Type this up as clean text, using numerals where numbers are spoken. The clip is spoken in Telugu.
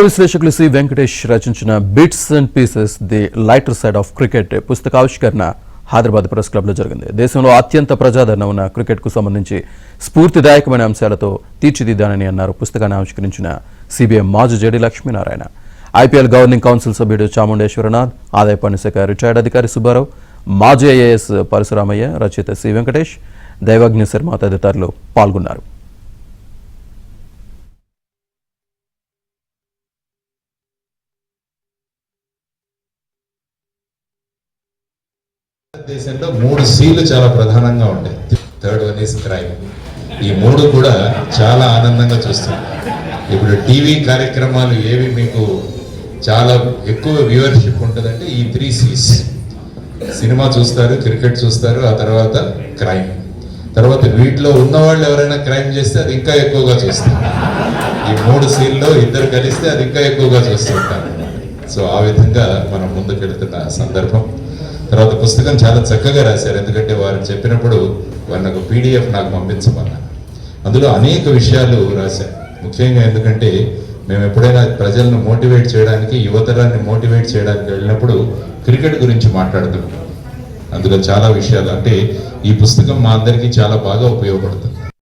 విశ్లేషకులు సి వెంకటేష్ రచించిన bits and pieces the lighter side of cricket పుస్తకావిష్కరణ హైదరాబాద్ ప్రెస్ క్లబ్ లో జరిగింది. దేశంలో అత్యంత ప్రజాదరణ ఉన్న క్రికెట్ కు సంబంధించి స్ఫూర్తిదాయకమైన అంశాలతో తీర్చిదిద్దానని అన్నారు పుస్తకాన్ని ఆవిష్కరించిన సిబిఎం మాజీ JD Lakshminarayana. IPL governing council సభ్యుడు చాముండేశ్వరనాథ్, ఆదాయ పన్ను శాఖ రిటైర్డ్ అధికారి సుబ్బారావు, మాజీ ఐఏఎస్ పరశురామయ్య, రచయిత సి వెంకటేష్, దైవజ్ఞ శర్మ తదితరులు పాల్గొన్నారు. దేశంలో 3 Cలు చాలా ప్రధానంగా ఉంటాయి. Third one is crime. ఈ 3 కూడా చాలా ఆనందంగా చూస్తున్నాం. ఇప్పుడు టీవీ కార్యక్రమాలు ఏవి మీకు చాలా ఎక్కువ వ్యూవర్షిప్ ఉంటుందంటే ఈ 3 Cs. సినిమా చూస్తారు, క్రికెట్ చూస్తారు, ఆ తర్వాత క్రైమ్. తర్వాత వీటిలో ఉన్నవాళ్ళు ఎవరైనా క్రైమ్ చేస్తే అది ఇంకా ఎక్కువగా చూస్తారు. ఈ 3 Cల్లో ఇద్దరు కలిస్తే అది ఇంకా ఎక్కువగా చూస్తుంటారు. సో ఆ విధంగా మనం ముందుకెళ్తున్న సందర్భం. తర్వాత పుస్తకం చాలా చక్కగా రాశారు. ఎందుకంటే వారు చెప్పినప్పుడు వారు నాకు PDF నాకు పంపించమన్నారు. అందులో అనేక విషయాలు రాశారు. ముఖ్యంగా ఎందుకంటే మేము ఎప్పుడైనా ప్రజలను మోటివేట్ చేయడానికి, యువతరాన్ని మోటివేట్ చేయడానికి వెళ్ళినప్పుడు క్రికెట్ గురించి మాట్లాడుతున్నాం. అందులో చాలా విషయాలు అంటే ఈ పుస్తకం మా అందరికీ చాలా బాగా ఉపయోగపడుతుంది.